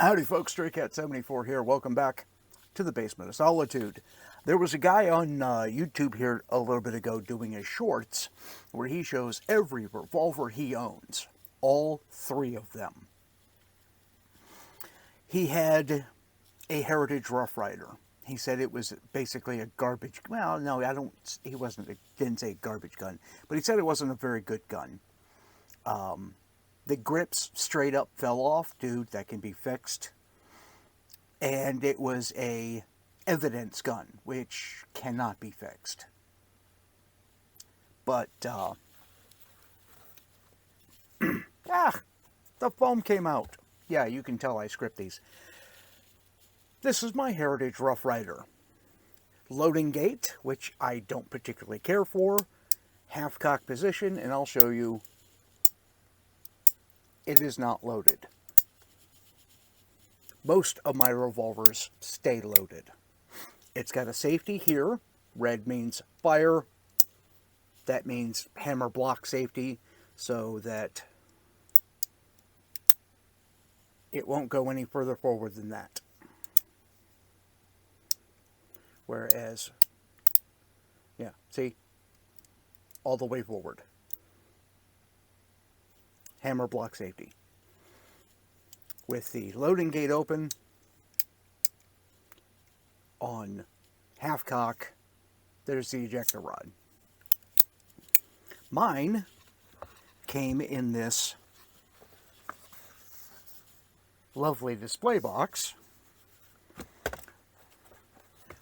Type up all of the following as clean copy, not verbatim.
Howdy folks, StrayCat74 here. Welcome back to the basement of Solitude. There was a guy on YouTube here a little bit ago doing his shorts where he shows every revolver he owns. All three of them. He had a Heritage Rough Rider. He said it was basically a garbage, well, no, didn't say garbage gun, but he said it wasn't a very good gun. The grips straight up fell off. Dude, that can be fixed. And it was a evidence gun, which cannot be fixed. But, the foam came out. Yeah, you can tell I script these. This is my Heritage Rough Rider. Loading gate, which I don't particularly care for. Half cock position, and I'll show you. It is not loaded. Most of my revolvers stay loaded. It's got a safety here. Red means fire. That means hammer block safety, so that it won't go any further forward than that. Whereas, yeah, see? All the way forward. Hammer block safety. With the loading gate open on half cock, there's the ejector rod. Mine came in this lovely display box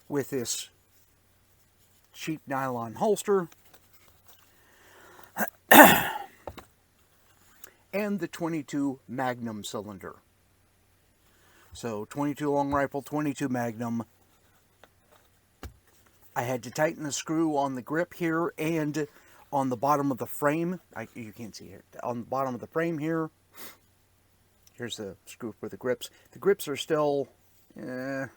with this cheap nylon holster and the 22 Magnum cylinder. So 22 long rifle, 22 Magnum. I had to tighten the screw on the grip here and on the bottom of the frame. You can't see it. On the bottom of the frame here. Here's the screw for the grips. The grips are still... I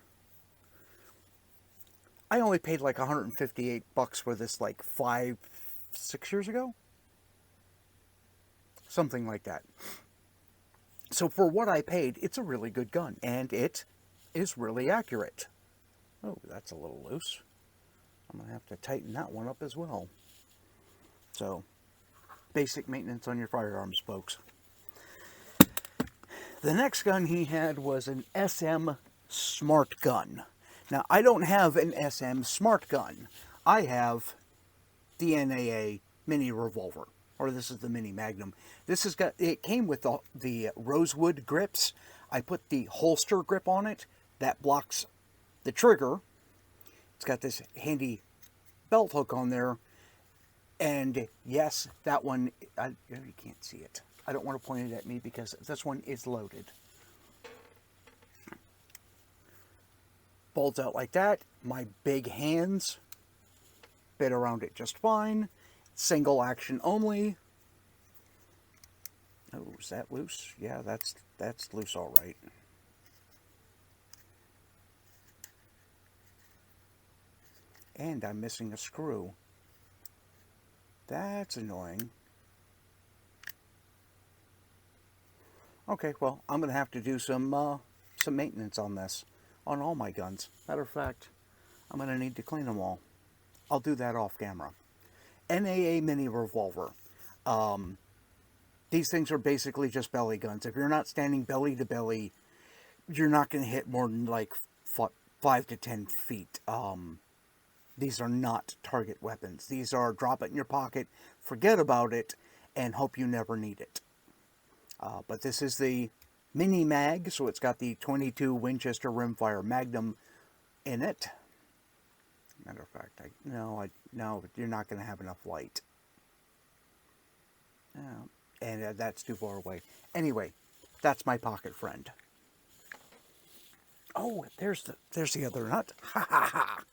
only paid like $158 for this like 5-6 years ago. Something like that. So for what I paid, it's a really good gun. And it is really accurate. Oh, that's a little loose. I'm going to have to tighten that one up as well. So, basic maintenance on your firearms, folks. The next gun he had was an SM Smart Gun. Now, I don't have an SM Smart Gun. I have the NAA Mini Revolver. Or this is the Mini Magnum. It came with the rosewood grips. I put the holster grip on it. That blocks the trigger. It's got this handy belt hook on there. And yes, that one, you can't see it. I don't want to point it at me because this one is loaded. Folds out like that. My big hands fit around it just fine. Single action only. Oh, is that loose? Yeah, that's loose all right. And I'm missing a screw. That's annoying. Okay, well, I'm going to have to do some maintenance on this. On all my guns. Matter of fact, I'm going to need to clean them all. I'll do that off camera. NAA Mini Revolver. These things are basically just belly guns. If you're not standing belly to belly, you're not going to hit more than like 5 to 10 feet. These are not target weapons. These are drop it in your pocket, forget about it, and hope you never need it. But this is the Mini Mag, so it's got the 22 Winchester Rimfire Magnum in it. Matter of fact, no, you're not going to have enough light. And that's too far away. Anyway, that's my pocket friend. Oh, there's the other nut. Ha ha ha.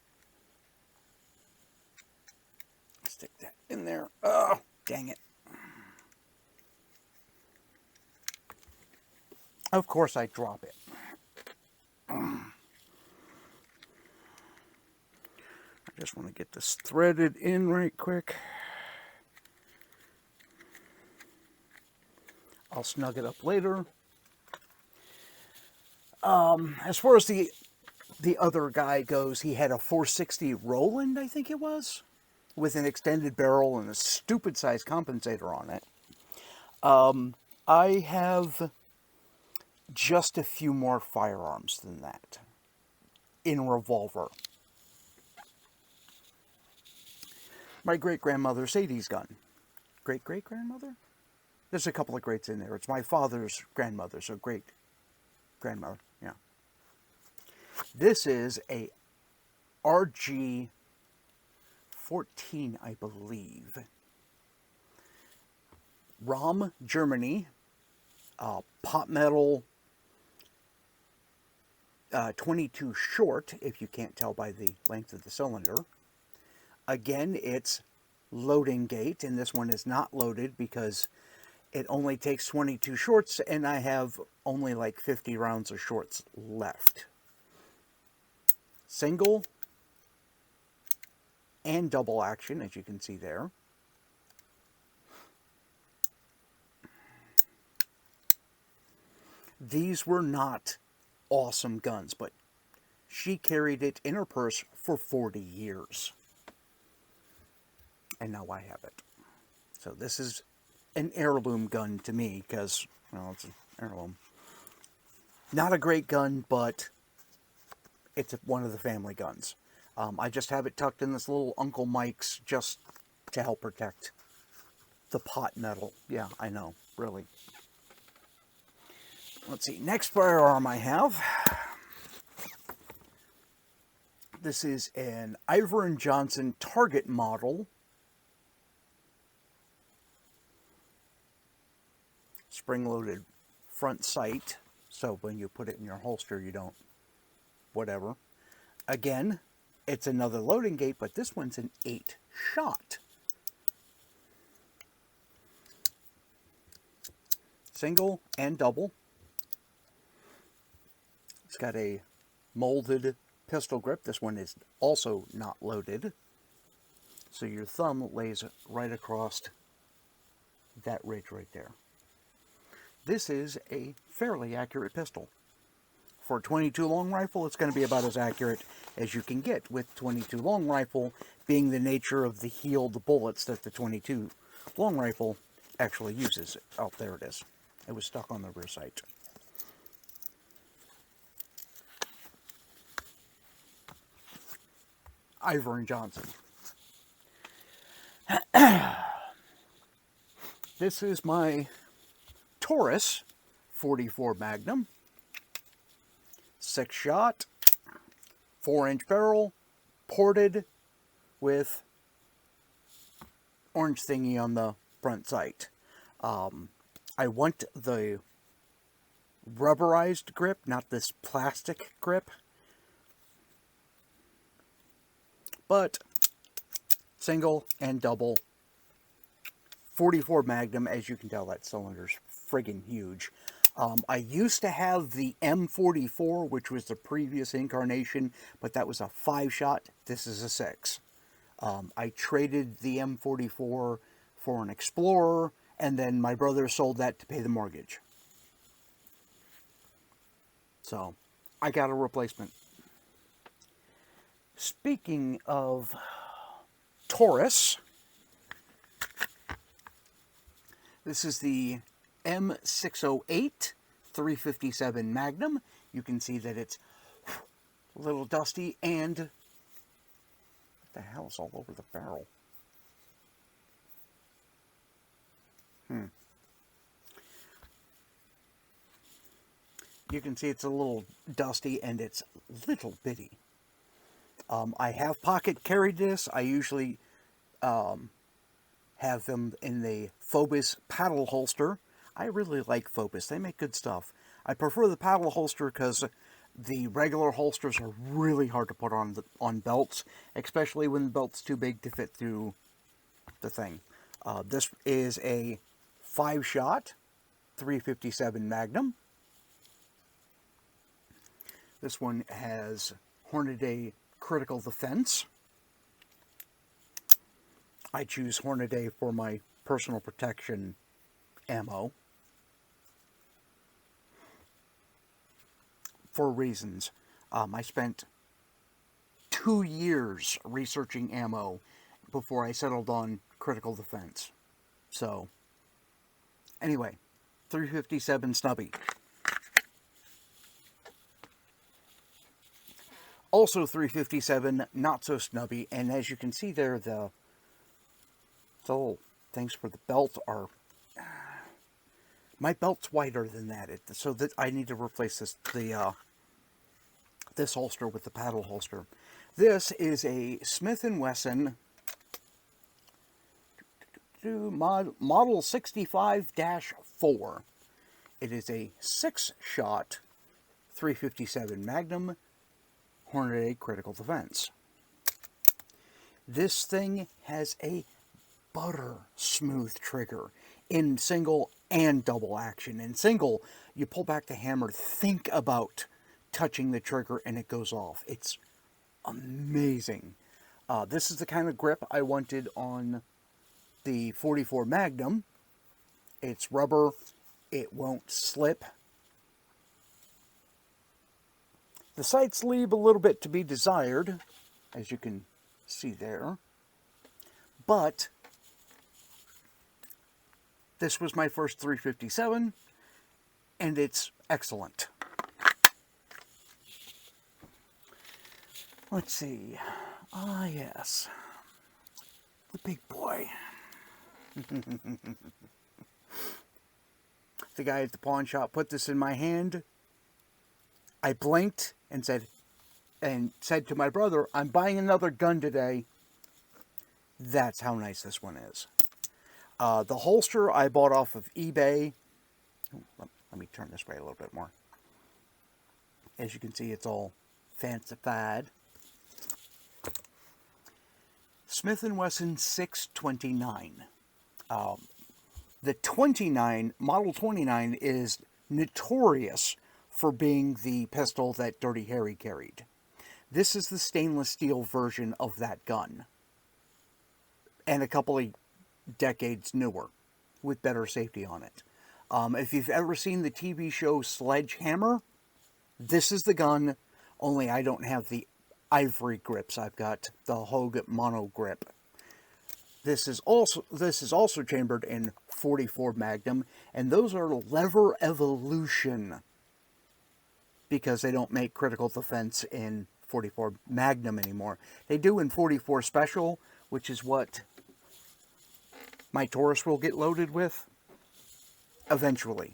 Stick that in there. Oh, dang it. Of course I drop it. I just want to get this threaded in right quick. I'll snug it up later. As far as the other guy goes, he had a 460 Roland, I think it was, with an extended barrel and a stupid size compensator on it. I have just a few more firearms than that in revolver. My great-grandmother's 80s gun. Great-great-grandmother? There's a couple of greats in there. It's my father's grandmother, so great-grandmother, yeah. This is a RG-14, I believe. ROM, Germany, pot metal, 22 short, if you can't tell by the length of the cylinder. Again, it's loading gate, and this one is not loaded because it only takes 22 shorts, and I have only like 50 rounds of shorts left. Single and double action, as you can see there. These were not awesome guns, but she carried it in her purse for 40 years. And now I have it. So this is an heirloom gun to me because, well, it's an heirloom. Not a great gun, but it's one of the family guns. I just have it tucked in this little Uncle Mike's just to help protect the pot metal. Yeah, I know, really. Let's see, next firearm I have. This is an Iver & Johnson Target model. Spring-loaded front sight, so when you put it in your holster, you don't, whatever. Again, it's another loading gate, but this one's an 8-shot. Single and double. It's got a molded pistol grip. This one is also not loaded. So your thumb lays right across that ridge right there. This is a fairly accurate pistol. For a 22 long rifle, it's going to be about as accurate as you can get, with 22 long rifle being the nature of the heeled bullets that the 22 long rifle actually uses. Oh, there it is. It was stuck on the rear sight. Iver & Johnson. This is my Taurus 44 Magnum. 6-shot, 4-inch barrel, ported with orange thingy on the front sight. I want the rubberized grip, not this plastic grip. But single and double 44 Magnum, as you can tell, that cylinder's friggin' huge. I used to have the M44, which was the previous incarnation, but that was a 5-shot. This is a 6. I traded the M44 for an Explorer, and then my brother sold that to pay the mortgage. So, I got a replacement. Speaking of Taurus, this is the M608 357 Magnum. You can see that it's a little dusty, and what the hell is all over the barrel? You can see it's a little dusty, and it's little bitty. I have pocket carried this. I usually have them in the SOBS paddle holster. I really like SOBS. They make good stuff. I prefer the paddle holster because the regular holsters are really hard to put on belts, especially when the belt's too big to fit through the thing. This is a 5-shot 357 Magnum. This one has Hornady Critical Defense. I choose Hornady for my personal protection ammo. for reasons. I spent 2 years researching ammo before I settled on critical defense. So, anyway, 357 Snubby. Also 357, not so snubby, and as you can see there, the little things for the belt are... my belt's wider than that, so that I need to replace this holster with the paddle holster. This is a Smith & Wesson Model 65-4. It is a 6-shot 357 Magnum Hornady Critical Defense. This thing has a butter smooth trigger in single and double action. In single, you pull back the hammer, think about touching the trigger, and it goes off. It's amazing. This is the kind of grip I wanted on the 44 Magnum. It's rubber. It won't slip. The sights leave a little bit to be desired, as you can see there. But this was my first 357, and it's excellent. Let's see. Ah, yes. The big boy. The guy at the pawn shop put this in my hand. I blinked and said to my brother, I'm buying another gun today. That's how nice this one is. The holster I bought off of eBay. Let me turn this way a little bit more. As you can see, it's all fancified. Smith & Wesson 629. The 29, Model 29, is notorious for being the pistol that Dirty Harry carried. This is the stainless steel version of that gun. And a couple of decades newer, with better safety on it. If you've ever seen the TV show Sledgehammer, this is the gun, only I don't have the ivory grips. I've got the Hogue mono grip. This is also chambered in 44 Magnum, and those are Lever Evolution, because they don't make critical defense in 44 Magnum anymore. They do in 44 Special, which is what my Taurus will get loaded with eventually.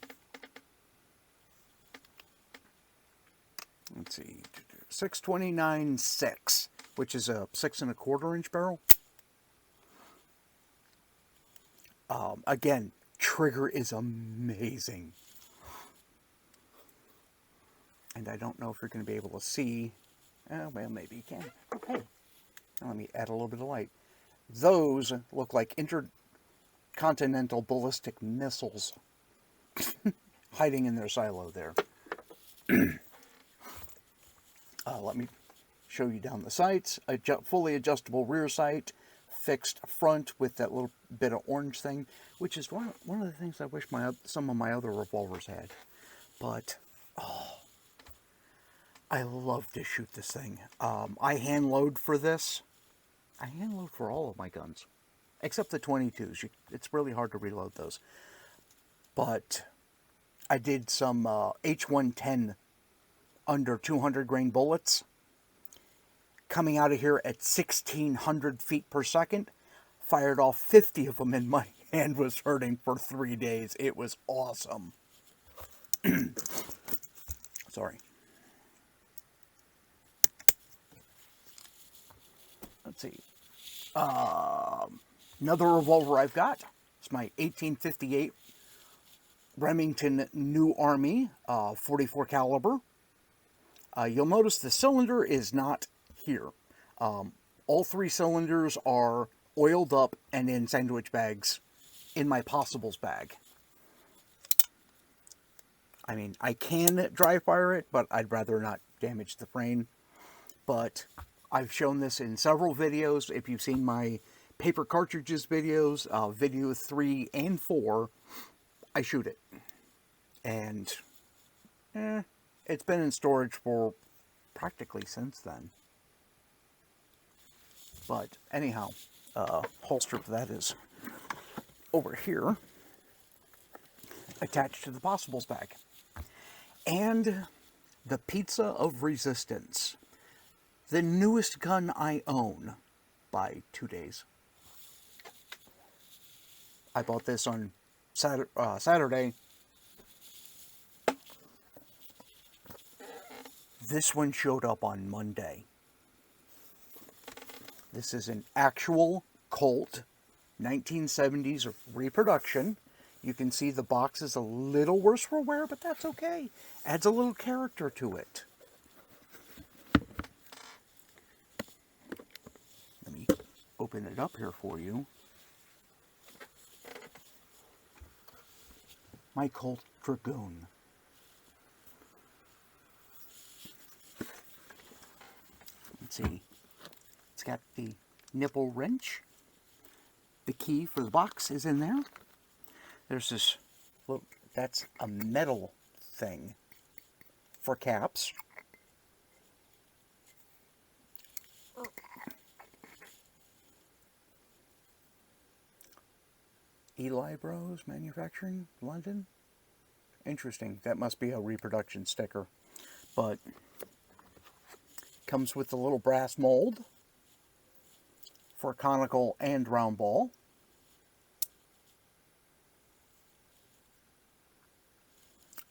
Let's see, 629-6, which is a 6 1/4 inch barrel. Again, trigger is amazing. And I don't know if you're going to be able to see. Well, maybe you can. Okay. Now let me add a little bit of light. Those look like intercontinental ballistic missiles hiding in their silo there. Let me show you down the sights. A fully adjustable rear sight, fixed front with that little bit of orange thing, which is one of the things I wish some of my other revolvers had. But, I love to shoot this thing. I hand load for this. I hand load for all of my guns, except the 22s. It's really hard to reload those. But I did some H110 under 200 grain bullets, coming out of here at 1,600 feet per second. Fired off 50 of them, and my hand was hurting for 3 days. It was awesome. Sorry. Let's see. Another revolver I've got. It's my 1858 Remington New Army 44 caliber. You'll notice the cylinder is not here. All 3 cylinders are oiled up and in sandwich bags in my possibles bag. I mean, I can dry fire it, but I'd rather not damage the frame. But I've shown this in several videos. If you've seen my paper cartridges videos, video 3 and 4, I shoot it. And it's been in storage for practically since then. But anyhow, holster for that is over here, attached to the Possibles bag. And the Pizza of Resistance, the newest gun I own by 2 days. I bought this on Saturday. This one showed up on Monday. This is an actual Colt 1970s reproduction. You can see the box is a little worse for wear, but that's okay. Adds a little character to it. Let me open it up here for you. My Colt Dragoon. Let's see. It's got the nipple wrench. The key for the box is in there. There's this, look, that's a metal thing for caps. Eli Bros Manufacturing, London. Interesting. That must be a reproduction sticker. But comes with the little brass mold for conical and round ball.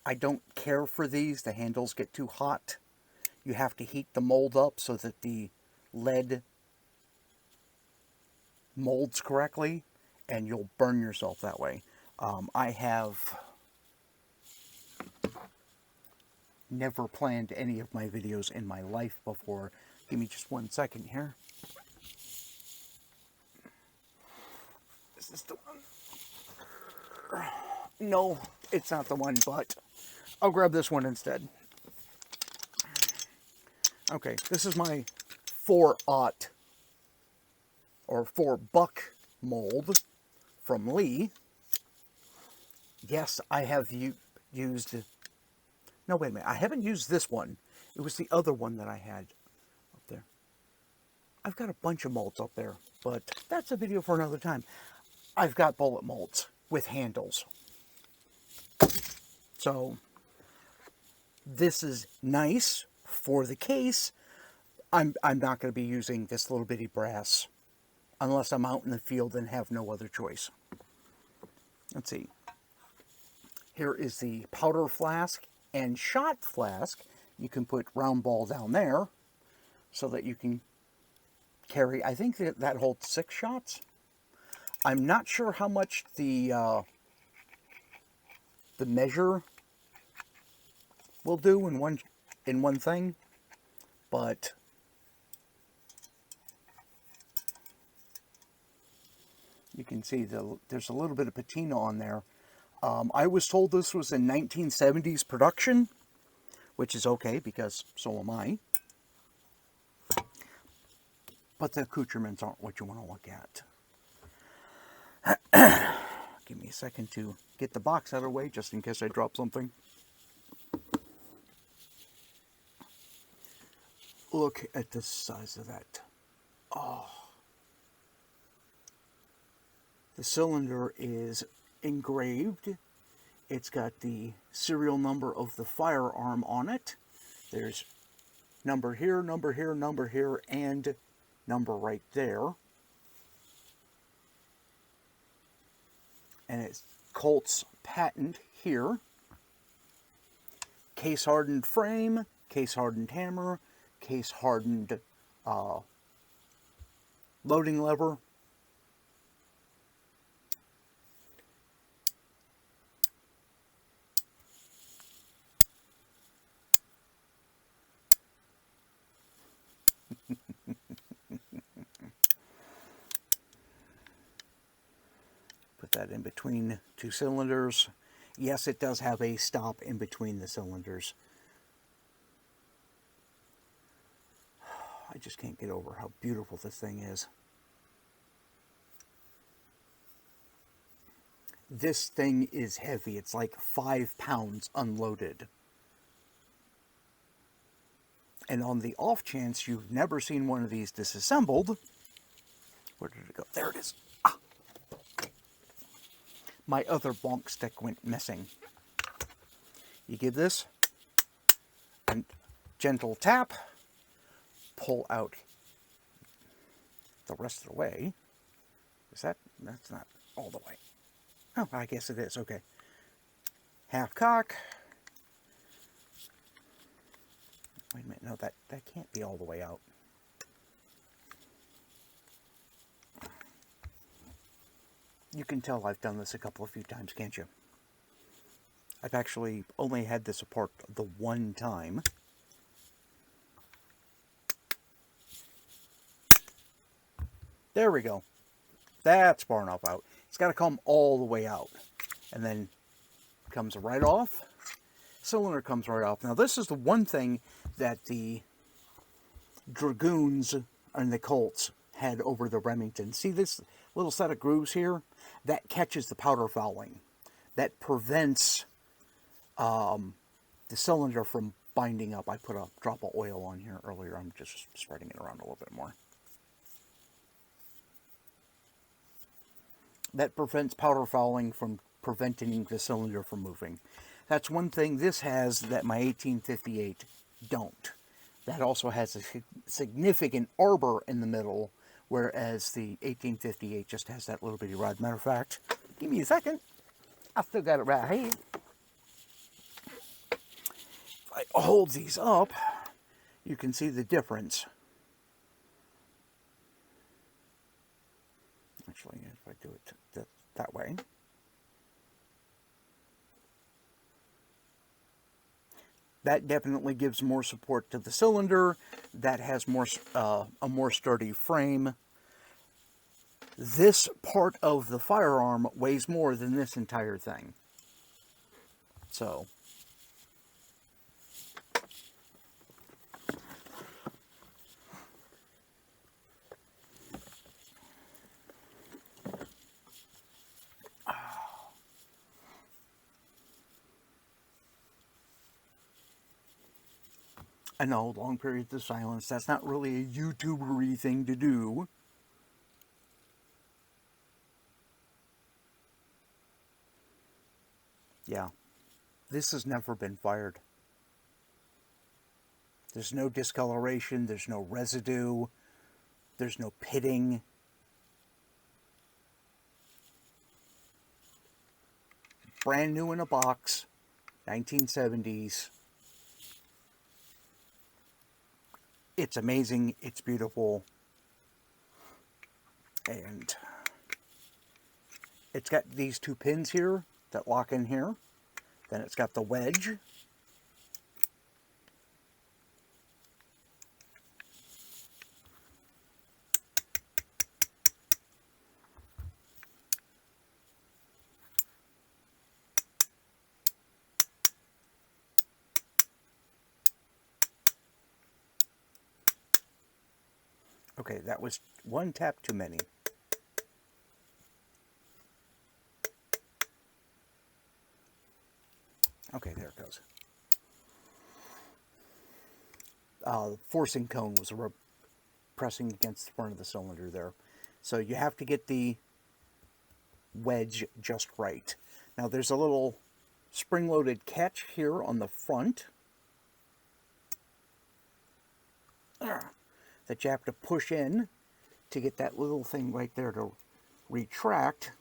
I don't care for these. The handles get too hot. You have to heat the mold up so that the lead molds correctly, and you'll burn yourself that way. I have never planned any of my videos in my life before. Give me just 1 second here. Is this the one? No, it's not the one, but I'll grab this one instead. Okay, this is my 4-aught or 4-buck mold from Lee. Yes, I have used... No, wait a minute. I haven't used this one. It was the other one that I had up there. I've got a bunch of molds up there, but that's a video for another time. I've got bullet molds with handles. So, this is nice for the case. I'm not going to be using this little bitty brass unless I'm out in the field and have no other choice. Let's see. Here is the powder flask and shot flask. You can put round ball down there so that you can carry, I think that holds 6 shots. I'm not sure how much the measure will do in one thing, but you can see there's a little bit of patina on there. I was told this was a 1970s production, which is okay because so am I. But the accoutrements aren't what you want to look at. Give me a second to get the box out of the way just in case I drop something. Look at the size of that. Oh. The cylinder is engraved. It's got the serial number of the firearm on it. There's number here, number here, number here, and number right there. And it's Colts Patent here. Case hardened frame, case hardened hammer, case hardened loading lever. Put that in between 2 cylinders. Yes, it does have a stop in between the cylinders. I just can't get over how beautiful this thing is. This thing is heavy. It's like 5 pounds unloaded. And on the off chance you've never seen one of these disassembled, where did it go? There it is. Ah. My other bonk stick went missing. You give this a gentle tap, pull out the rest of the way. Is that? That's not all the way. Oh, I guess it is. Okay. Half cock. Wait a minute. No, that can't be all the way out. You can tell I've done this a few times, can't you? I've actually only had this apart the one time. There we go. That's far enough out. It's got to come all the way out. And then it comes right off. Cylinder comes right off. Now this is the one thing that the Dragoons and the Colts had over the Remington. See this little set of grooves here? That catches the powder fouling. That prevents the cylinder from binding up. I put a drop of oil on here earlier. I'm just spreading it around a little bit more. That prevents powder fouling from preventing the cylinder from moving. That's one thing this has that my 1858 don't. That also has a significant arbor in the middle, whereas the 1858 just has that little bitty rod. Matter of fact, give me a second. I still got it right here. If I hold these up, you can see the difference. Actually, if I do it that way. That definitely gives more support to the cylinder. That has more a more sturdy frame. This part of the firearm weighs more than this entire thing. So, I know, long periods of silence. That's not really a YouTuber-y thing to do. Yeah, this has never been fired. There's no discoloration, there's no residue, there's no pitting. Brand new in a box, 1970s. It's amazing, it's beautiful, and it's got these two pins here that lock in here. Then it's got the wedge. Okay, that was one tap too many. Okay, there it goes. The forcing cone was pressing against the front of the cylinder there. So you have to get the wedge just right. Now there's a little spring-loaded catch here on the front that you have to push in to get that little thing right there to retract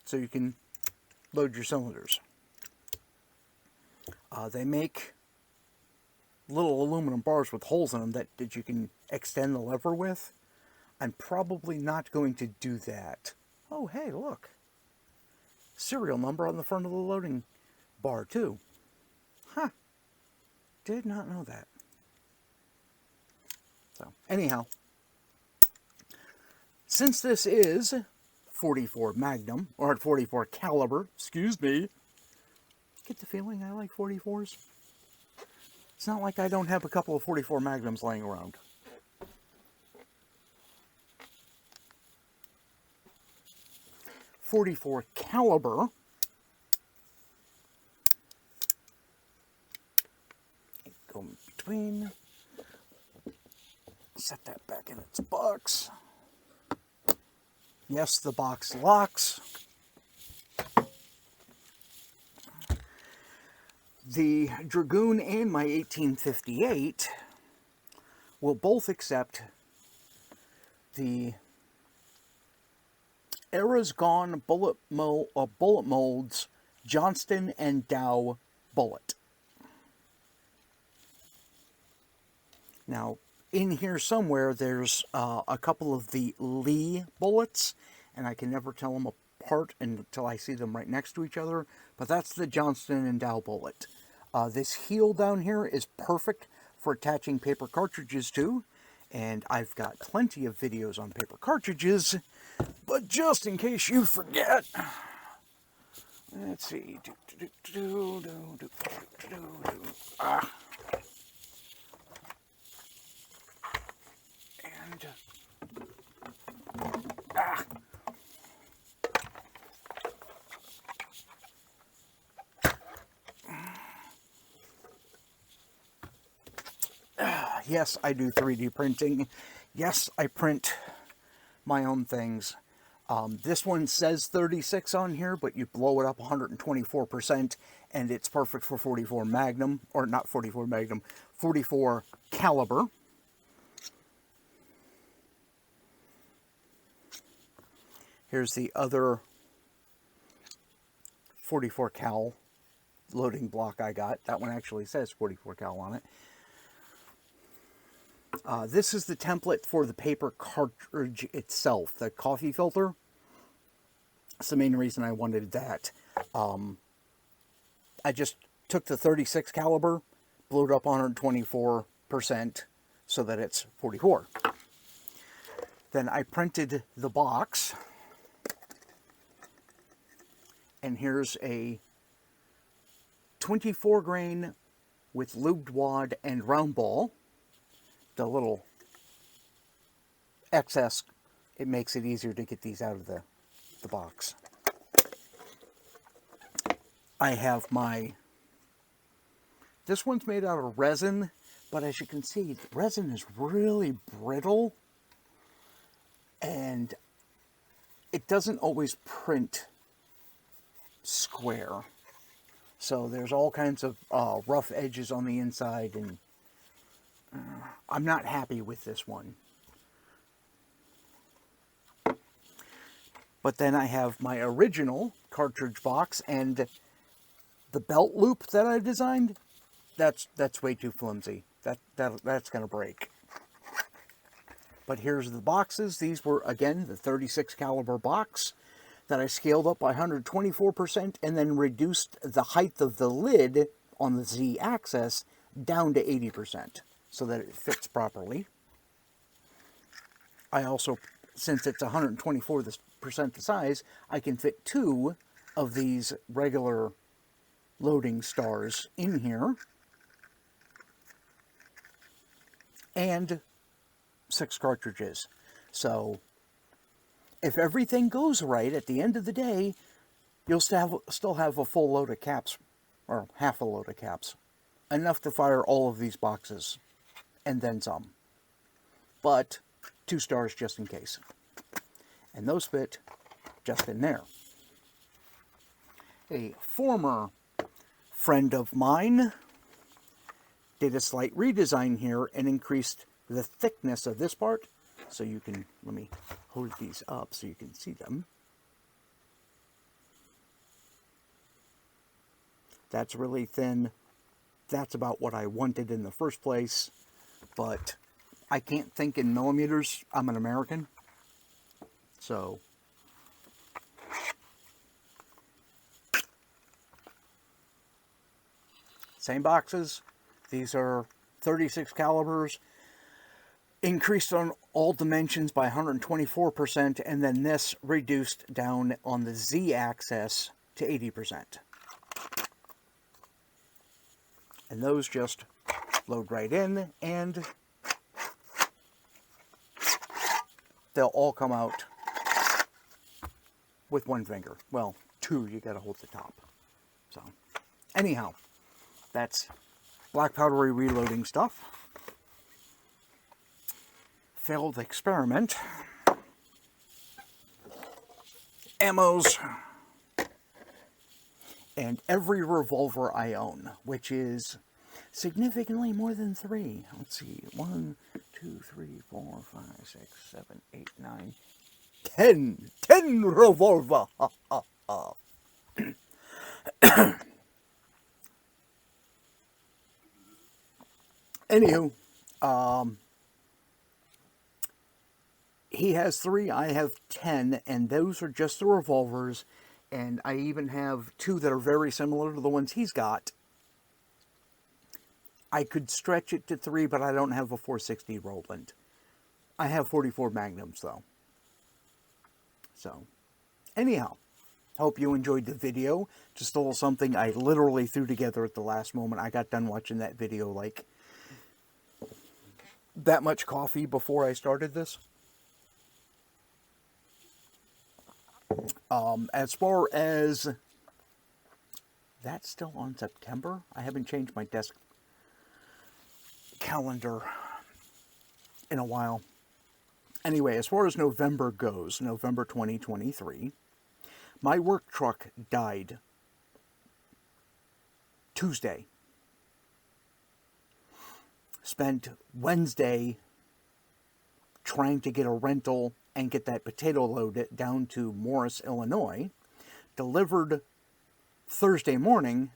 so you can load your cylinders. They make little aluminum bars with holes in them that you can extend the lever with. I'm probably not going to do that. Oh, hey, look. Serial number on the front of the loading bar, too. Huh. Did not know that. So, anyhow, since this is 44 Magnum, or 44 caliber, excuse me, get the feeling I like 44s? It's not like I don't have a couple of 44 Magnums laying around. .44 caliber go in between. Set that back in its box. Yes, the box locks. The Dragoon and my 1858 will both accept the Era's Gone bullet molds Johnston and Dow bullet. Now, in here somewhere, there's a couple of the Lee bullets, and I can never tell them apart until I see them right next to each other, but that's the Johnston and Dow bullet. This heel down here is perfect for attaching paper cartridges to, and I've got plenty of videos on paper cartridges, but just in case you forget, let's see. Yes, I do 3D printing. Yes, I print my own things. This one says 36 on here, but you blow it up 124%, and it's perfect for 44 Magnum, or not 44 Magnum, 44 caliber. Here's the other 44 cal loading block I got. That one actually says 44 cal on it. This is the template for the paper cartridge itself, the coffee filter. That's the main reason I wanted that. I just took the 36 caliber, blew it up 124% so that it's 44. Then I printed the box. And here's a 24 grain with lubed wad and round ball. The little excess, it makes it easier to get these out of the box. I have this one's made out of resin, but as you can see, the resin is really brittle, and it doesn't always print square. So there's all kinds of rough edges on the inside, and I'm not happy with this one. But then I have my original cartridge box, and the belt loop that I designed, that's way too flimsy. That's going to break. But here's the boxes. These were, again, the 36 caliber box that I scaled up by 124% and then reduced the height of the lid on the Z-axis down to 80%. So that it fits properly. I also, since it's 124% the size, I can fit 2 of these regular loading stars in here. And 6 cartridges. So, if everything goes right, at the end of the day, you'll still have a full load of caps, or half a load of caps. Enough to fire all of these boxes. And then some. But 2 stars just in case. And those fit just in there. A former friend of mine did a slight redesign here and increased the thickness of this part. So you can, let me hold these up so you can see them. That's really thin. That's about what I wanted in the first place. But I can't think in millimeters. I'm an American. So, same boxes. These are 36 calibers. Increased on all dimensions by 124%. And then this reduced down on the Z-axis to 80%. And those just load right in, and they'll all come out with 1 finger. Well, 2, you gotta hold the top. So, anyhow, that's black powdery reloading stuff, failed experiment, ammos, and every revolver I own, which is significantly more than 3. Let's see, 1, 2, 3, 4, 5, 6, 7, 8, 9, 10. 10 revolver. Anywho, he has 3, I have 10, and those are just the revolvers, and I even have 2 that are very similar to the ones he's got. I could stretch it to 3, but I don't have a 460 Roland. I have 44 Magnums, though. So, anyhow, hope you enjoyed the video. Just a little something I literally threw together at the last moment. I got done watching that video, like, that much coffee before I started this. As far as that's still on September, I haven't changed my desk calendar in a while. Anyway, as far as November goes, November 2023, my work truck died Tuesday. Spent Wednesday trying to get a rental and get that potato load down to Morris, Illinois. Delivered Thursday morning,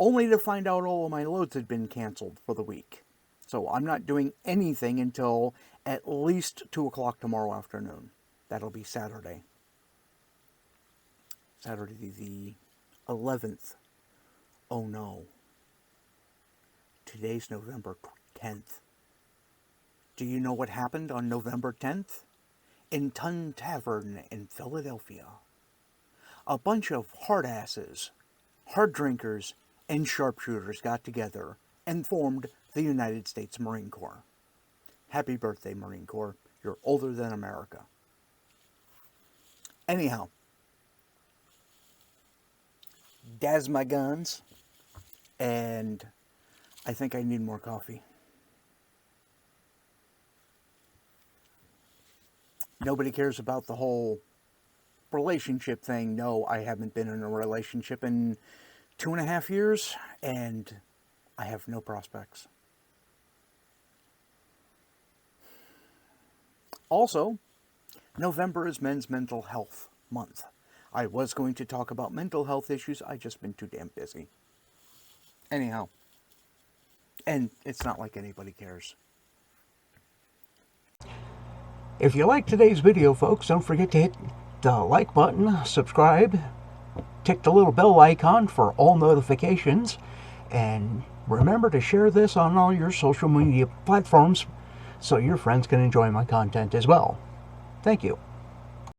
only to find out all of my loads had been canceled for the week. So I'm not doing anything until at least 2 o'clock tomorrow afternoon. That'll be Saturday. Saturday the 11th. Oh no. Today's November 10th. Do you know what happened on November 10th? In Tun Tavern in Philadelphia. A bunch of hard-asses, hard drinkers, and sharpshooters got together and formed the United States Marine Corps. Happy birthday, Marine Corps. You're older than America. Anyhow, that's my guns, and I think I need more coffee. Nobody cares about the whole relationship thing. No, I haven't been in a relationship in 2.5 years, and I have no prospects. Also, November is Men's Mental Health Month. I was going to talk about mental health issues. I've just been too damn busy. Anyhow, and it's not like anybody cares. If you liked today's video, folks, don't forget to hit the like button, subscribe, tick the little bell icon for all notifications, and remember to share this on all your social media platforms so your friends can enjoy my content as well. Thank you.